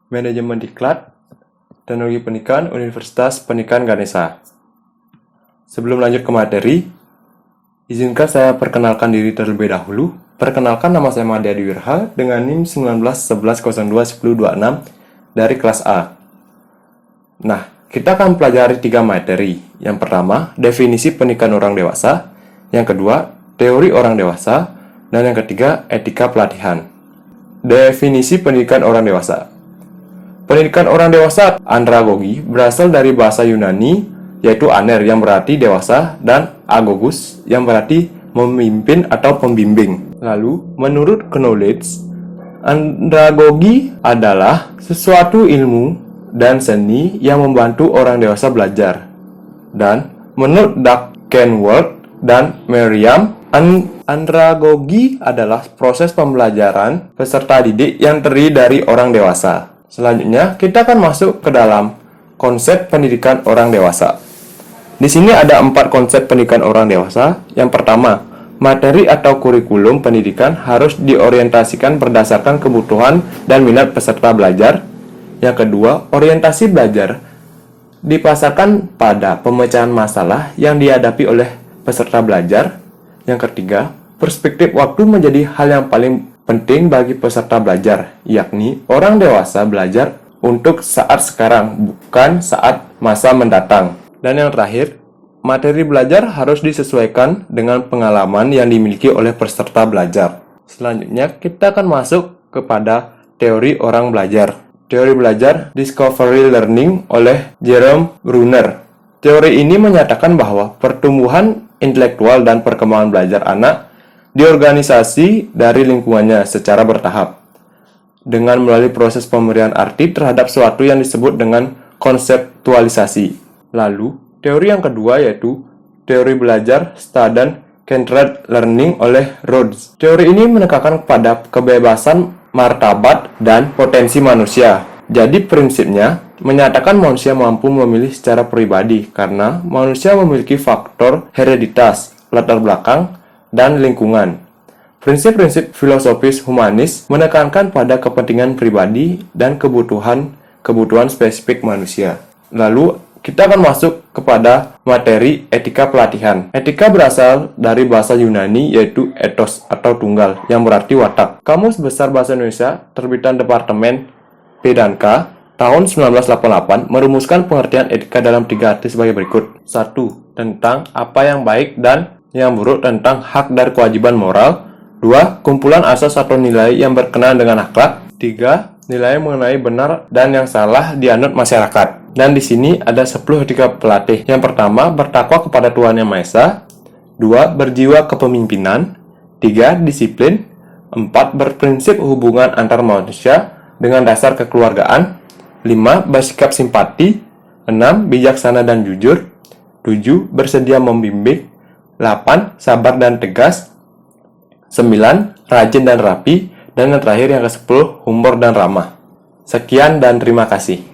Manajemen Diklat, Teknologi Pendidikan, Universitas Pendidikan Ganesha. Sebelum lanjut ke materi, izinkan saya perkenalkan diri terlebih dahulu. Perkenalkan, nama saya Madya Diwirha dengan NIM 1911021026 dari kelas A. Nah, kita akan pelajari 3 materi. Yang pertama, definisi pendidikan orang dewasa. Yang kedua, teori orang dewasa. Dan yang ketiga, etika pelatihan. Definisi pendidikan orang dewasa. Pendidikan orang dewasa andragogi berasal dari bahasa Yunani, yaitu aner yang berarti dewasa dan agogus yang berarti memimpin atau pembimbing. Lalu, menurut Knowledge, andragogi adalah sesuatu ilmu dan seni yang membantu orang dewasa belajar. Dan menurut Doug Kenworth dan Merriam, andragogi adalah proses pembelajaran peserta didik yang terdiri dari orang dewasa. Selanjutnya, kita akan masuk ke dalam konsep pendidikan orang dewasa. Di sini ada 4 konsep pendidikan orang dewasa. Yang pertama, materi atau kurikulum pendidikan harus diorientasikan berdasarkan kebutuhan dan minat peserta belajar. Yang kedua, orientasi belajar dipasarkan pada pemecahan masalah yang dihadapi oleh peserta belajar. Yang ketiga, perspektif waktu menjadi hal yang paling penting bagi peserta belajar, yakni orang dewasa belajar untuk saat sekarang, bukan saat masa mendatang. Dan yang terakhir, materi belajar harus disesuaikan dengan pengalaman yang dimiliki oleh peserta belajar. Selanjutnya, kita akan masuk kepada teori orang belajar. Teori belajar Discovery Learning oleh Jerome Bruner. Teori ini menyatakan bahwa pertumbuhan intelektual dan perkembangan belajar anak diorganisasi dari lingkungannya secara bertahap, dengan melalui proses pemberian arti terhadap sesuatu yang disebut dengan konseptualisasi. Lalu, teori yang kedua yaitu teori belajar Student-Centered Learning oleh Rhodes. Teori ini menekankan kepada kebebasan, martabat, dan potensi manusia. Jadi prinsipnya menyatakan manusia mampu memilih secara pribadi karena manusia memiliki faktor hereditas, latar belakang, dan lingkungan. Prinsip-prinsip filosofis humanis menekankan pada kepentingan pribadi dan kebutuhan spesifik manusia. Lalu, kita akan masuk kepada materi etika pelatihan. Etika berasal dari bahasa Yunani yaitu ethos atau tunggal yang berarti watak. Kamus Besar Bahasa Indonesia terbitan Departemen P dan K tahun 1988 merumuskan pengertian etika dalam 3 arti sebagai berikut. 1. Tentang apa yang baik dan yang buruk tentang hak dan kewajiban moral. 2. Kumpulan asas atau nilai yang berkenaan dengan akhlak. 3. Nilai mengenai benar dan yang salah dianut masyarakat. Dan di sini ada 10 etika pelatih. Yang pertama, bertakwa kepada Tuhan Yang Maha Esa. 2. Berjiwa kepemimpinan. 3. Disiplin. 4. Berprinsip hubungan antar manusia dengan dasar kekeluargaan. 5. Bersikap simpati. 6. Bijaksana dan jujur. 7. Bersedia membimbing. 8. Sabar dan tegas. 9. Rajin dan rapi. Dan yang terakhir yang ke-10, humor dan ramah. Sekian dan terima kasih.